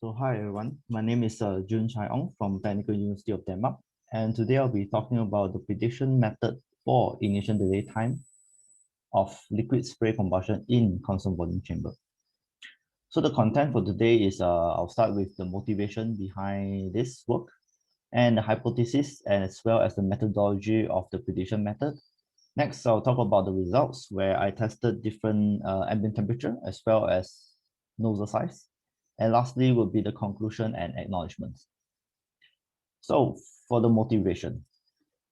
So hi everyone, my name is Jun Chai Ong from Technical University of Denmark, and today I'll be talking about the prediction method for ignition delay time of liquid spray combustion in constant volume chamber. So the content for today is I'll start with the motivation behind this work and the hypothesis and as well as the methodology of the prediction method. Next, I'll talk about the results where I tested different ambient temperature as well as nozzle size. And lastly would be the conclusion and acknowledgements. So for the motivation,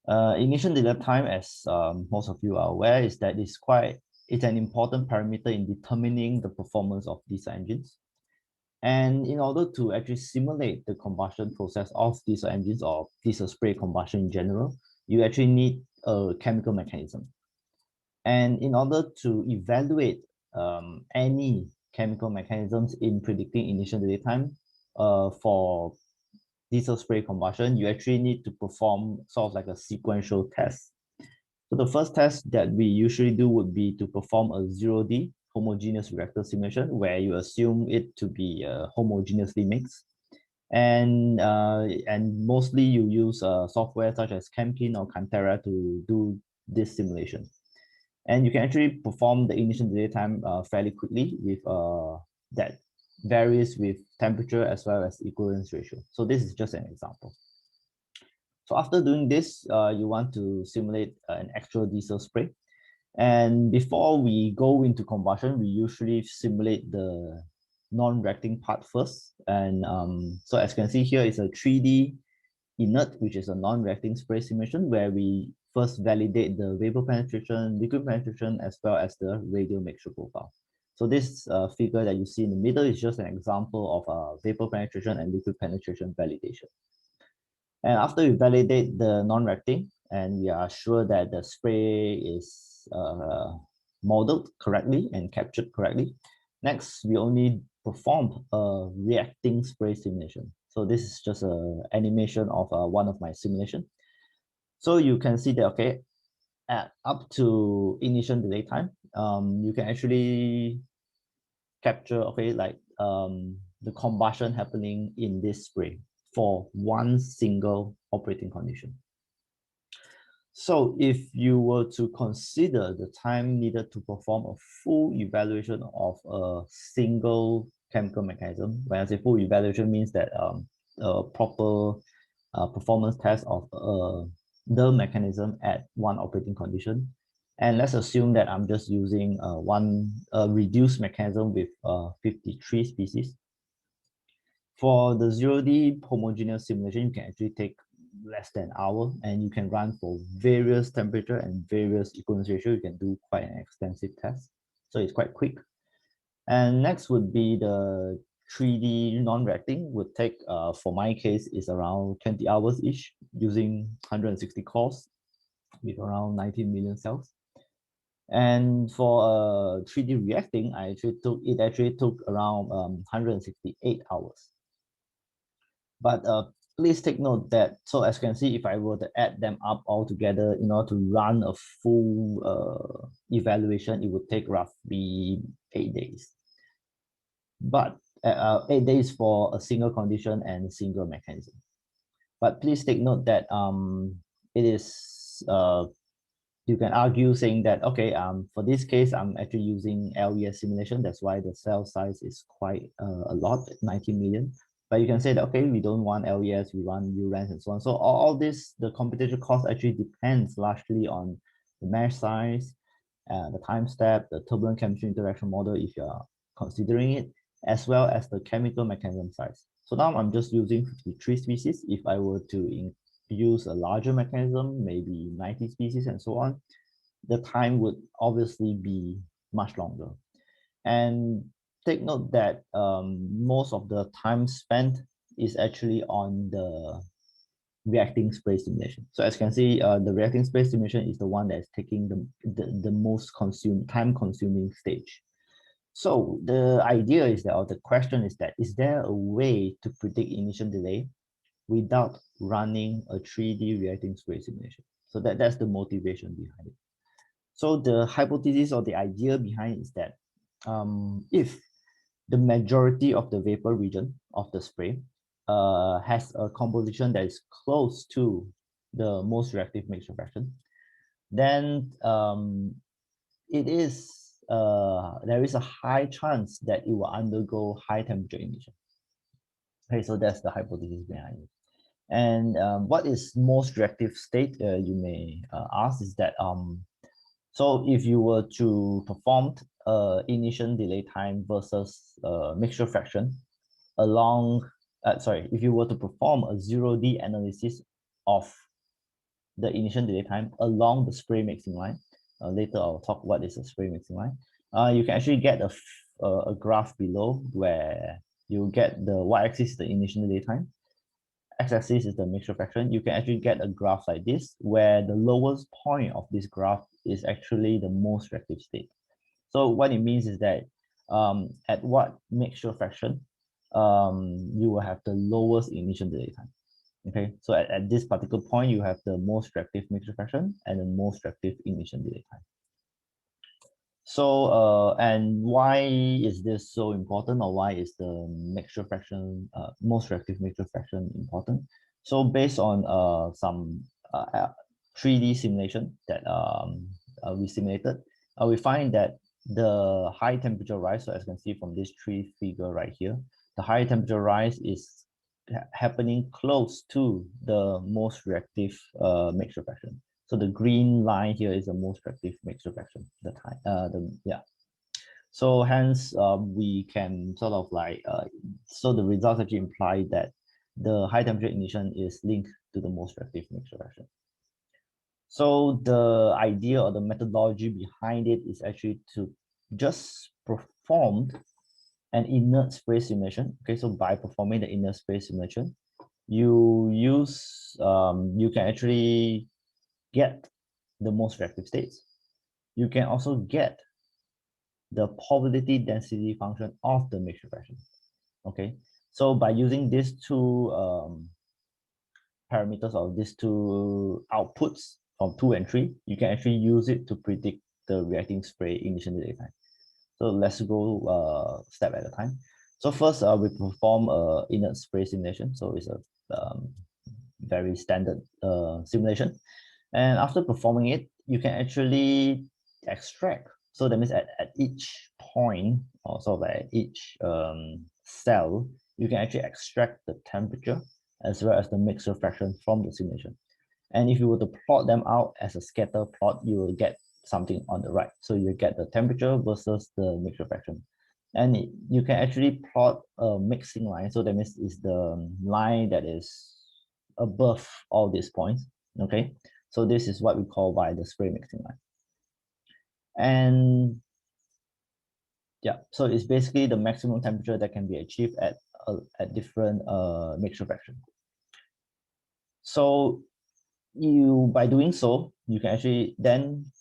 ignition delay time, as most of you are aware, is that it's an important parameter in determining the performance of diesel engines. And in order to actually simulate the combustion process of diesel engines or diesel spray combustion in general, you actually need a chemical mechanism. And in order to evaluate any chemical mechanisms in predicting ignition delay time for diesel spray combustion, you actually need to perform sort of like a sequential test. So the first test that we usually do would be to perform a 0D homogeneous reactor simulation, where you assume it to be homogeneously mixed. And mostly you use software such as Camkin or Cantera to do this simulation. And you can actually perform the ignition delay time fairly quickly with that varies with temperature as well as equivalence ratio. So this is just an example. So after doing this, you want to simulate an actual diesel spray. And before we go into combustion, we usually simulate the non-reacting part first. And so as you can see here, it's a 3D inert, which is a non-reacting spray simulation where we first validate the vapor penetration, liquid penetration, as well as the radial mixture profile. So this figure that you see in the middle is just an example of vapor penetration and liquid penetration validation. And after we validate the non-reacting, and we are sure that the spray is modeled correctly and captured correctly, next we only perform a reacting spray simulation. So this is just an animation of one of my simulation. So you can see that, okay, at up to ignition delay time, you can actually capture, okay, like the combustion happening in this spray for one single operating condition. So if you were to consider the time needed to perform a full evaluation of a single chemical mechanism, when I say full evaluation means that a proper performance test of the mechanism at one operating condition. And let's assume that I'm just using one reduced mechanism with 53 species. For the 0D homogeneous simulation, you can actually take less than an hour and you can run for various temperature and various equivalence ratio. You can do quite an extensive test. So it's quite quick. And next would be the 3D non-reacting would take, for my case, is around 20 hours each using 160 cores with around 19 million cells. And for 3D reacting, it actually took around 168 hours. But please take note that, so as you can see, if I were to add them up all together in order to run a full evaluation, it would take roughly 8 days. But 8 days for a single condition and a single mechanism. But please take note that it is, you can argue saying that, okay, for this case, I'm actually using LES simulation. That's why the cell size is quite a lot, 19 million. But you can say that, okay, we don't want LES, we want URANs and so on. So all this, the computational cost actually depends largely on the mesh size, the time step, the turbulent chemistry interaction model, if you're considering it, as well as the chemical mechanism size. So now I'm just using 53 species. If I were to use a larger mechanism, maybe 90 species and so on, the time would obviously be much longer. And take note that most of the time spent is actually on the reacting spray simulation. So as you can see, the reacting spray simulation is the one that's taking the most time consuming stage. So the idea is that, or the question is that, is there a way to predict ignition delay without running a 3D reacting spray simulation? So that's the motivation behind it. So the hypothesis or the idea behind it is that if the majority of the vapor region of the spray has a composition that is close to the most reactive mixture fraction, then there is a high chance that it will undergo high temperature ignition. Okay, so that's the hypothesis behind it. And what is most reactive state, you may ask, is that so if you were to perform ignition delay time versus mixture fraction along, if you were to perform a 0D analysis of the ignition delay time along the spray mixing line, later I'll talk what is a spray mixing line, you can actually get a graph below where you get the y-axis is the ignition delay time, x-axis is the mixture fraction. You can actually get a graph like this, where the lowest point of this graph is actually the most reactive state. So what it means is that at what mixture fraction you will have the lowest ignition delay time. Okay, so at this particular point, you have the most reactive mixture fraction and the most reactive ignition delay time. So, and why is this so important, or why is the mixture fraction, most reactive mixture fraction important? So based on some 3D simulation that we simulated, we find that the high temperature rise, so as you can see from this tree figure right here, the high temperature rise is happening close to the most reactive mixture fraction. So the green line here is the most reactive mixture fraction. So hence we can sort of like so the results actually imply that the high temperature ignition is linked to the most reactive mixture fraction. So the idea or the methodology behind it is actually to just perform an inert spray simulation. Okay, so by performing the inert spray simulation, you can actually get the most reactive states. You can also get the probability density function of the mixture fraction. Okay, so by using these two parameters or these two outputs from 2 and 3, you can actually use it to predict the reacting spray ignition delay time. So let's go step at a time. So first, we perform inert spray simulation. So it's a very standard simulation. And after performing it, you can actually extract. So that means at each point, or sort of at each cell, you can actually extract the temperature as well as the mixture fraction from the simulation. And if you were to plot them out as a scatter plot, you will get something on the right. So you get the temperature versus the mixture fraction. And you can actually plot a mixing line. So that means it's the line that is above all these points. Okay, so this is what we call by the spray mixing line. And yeah, so it's basically the maximum temperature that can be achieved at different mixture fraction. So by doing so, you can actually then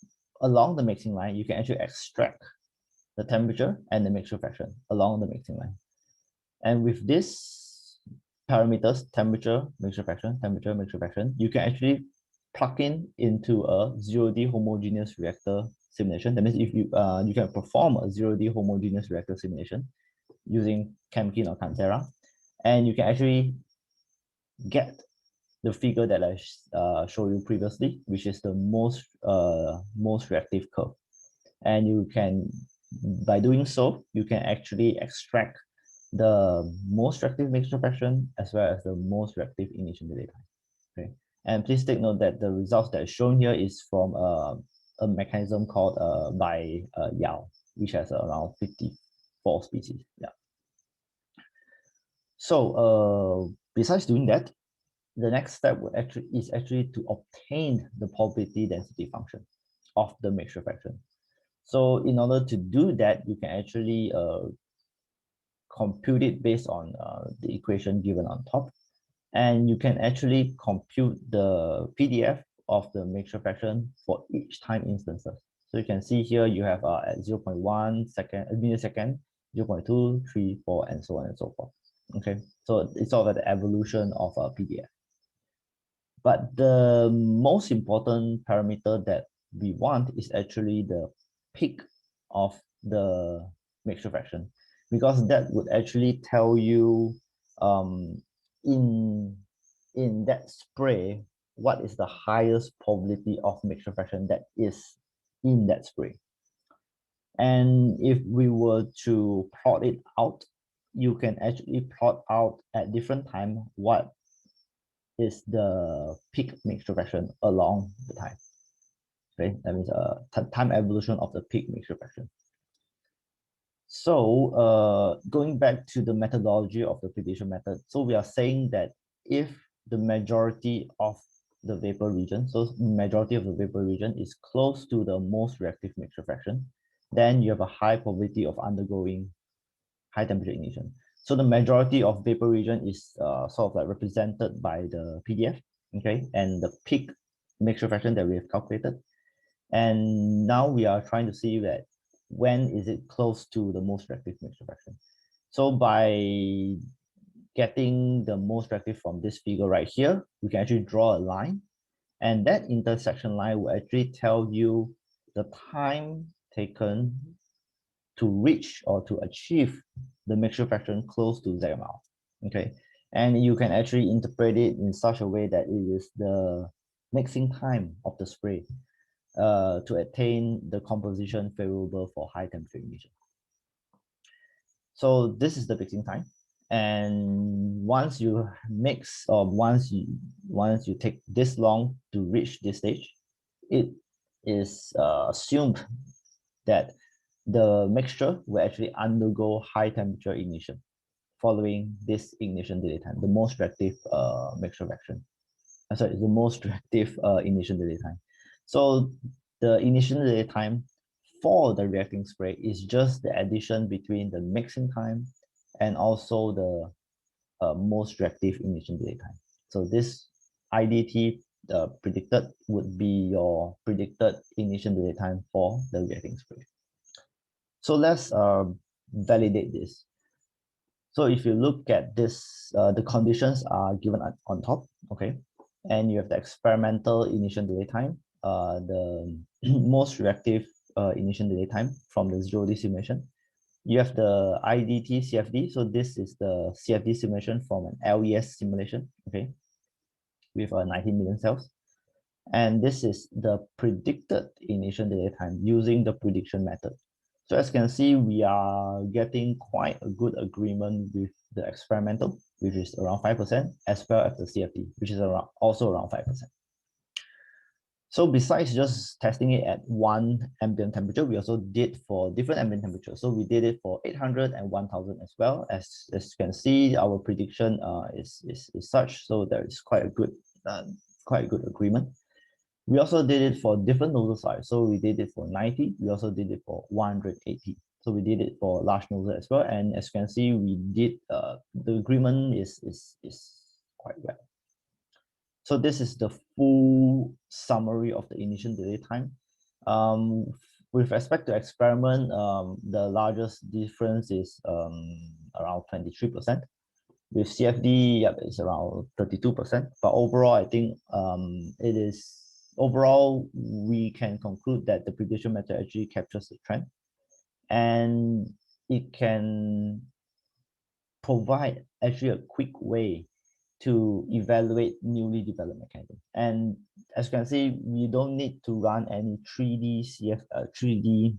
along the mixing line, you can actually extract the temperature and the mixture fraction along the mixing line. And with this parameters, temperature, mixture fraction, you can actually plug into a 0D homogeneous reactor simulation. That means if you can perform a 0D homogeneous reactor simulation using Chemkin or Cantera, and you can actually get the figure that I showed you previously, which is the most reactive curve. And you can, by doing so, you can actually extract the most reactive mixture fraction as well as the most reactive ignition delay time. Okay, and please take note that the results that are shown here is from a mechanism called by Yao, which has around 54 species. Yeah. So besides doing that, the next step is actually to obtain the probability density function of the mixture fraction. So in order to do that, you can actually compute it based on the equation given on top. And you can actually compute the PDF of the mixture fraction for each time instances. So you can see here you have at 0.1 millisecond, 0.2, 3, 4, and so on and so forth. Okay, so it's sort of the evolution of a PDF. But the most important parameter that we want is actually the peak of the mixture fraction. because that would actually tell you in that spray what is the highest probability of mixture fraction that is in that spray. And if we were to plot it out, you can actually plot out at different time what is the peak mixture fraction along the time. Okay, that means time evolution of the peak mixture fraction. So going back to the methodology of the prediction method, so we are saying that if the majority of the vapor region, so majority of the vapor region is close to the most reactive mixture fraction, then you have a high probability of undergoing high temperature ignition. So the majority of vapor region is sort of like represented by the PDF, okay, and the peak mixture fraction that we have calculated. And now we are trying to see that when is it close to the most reactive mixture fraction. So by getting the most reactive from this figure right here, we can actually draw a line, and that intersection line will actually tell you the time taken to reach or to achieve the mixture fraction close to ZML. Okay, and you can actually interpret it in such a way that it is the mixing time of the spray to attain the composition favorable for high temperature ignition. So this is the mixing time. And once you mix, or once you take this long to reach this stage, it is assumed that the mixture will actually undergo high temperature ignition following this ignition delay time, the most reactive mixture fraction. Sorry, the most reactive ignition delay time. So the ignition delay time for the reacting spray is just the addition between the mixing time and also the most reactive ignition delay time. So this IDT predicted would be your predicted ignition delay time for the reacting spray. So let's validate this. So if you look at this, the conditions are given on top, okay? And you have the experimental ignition delay time, the most reactive ignition delay time from the 0D simulation. You have the IDT CFD. So this is the CFD simulation from an LES simulation, okay, with 19 million cells. And this is the predicted ignition delay time using the prediction method. So as you can see, we are getting quite a good agreement with the experimental, which is around 5%, as well as the CFD, which is also around 5%. So besides just testing it at 1 ambient temperature, we also did for different ambient temperatures. So we did it for 800 and 1000 as well. As you can see, our prediction is such, so there is quite a good agreement. We also did it for different nozzle size. So we did it for 90. We also did it for 180. So we did it for large nozzle as well. And as you can see, we did the agreement is quite well. So this is the full summary of the ignition delay time. With respect to experiment, the largest difference is around 23%. With CFD, yep, it's around 32%. But overall, I think it is overall we can conclude that the prediction method actually captures the trend, and it can provide actually a quick way to evaluate newly developed mechanism. And as you can see, we don't need to run any 3D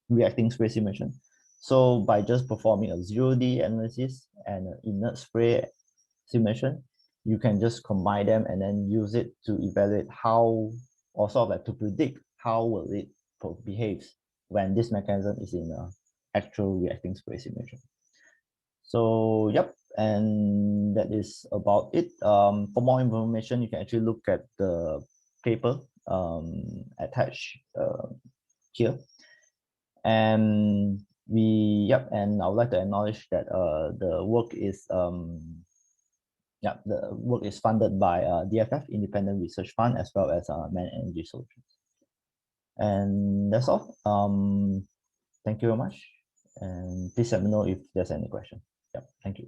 reacting spray simulation. So by just performing a 0D analysis and an inert spray simulation, you can just combine them and then use it to evaluate how, or sort of like to predict how will it behave when this mechanism is in an actual reacting spray simulation. So yep, and that is about it. For more information, you can actually look at the paper attached here. And and I would like to acknowledge that the work is funded by DFF, Independent Research Fund, as well as Man Energy Solutions. And that's all. Thank you very much. And please let me know if there's any question. Yeah, thank you.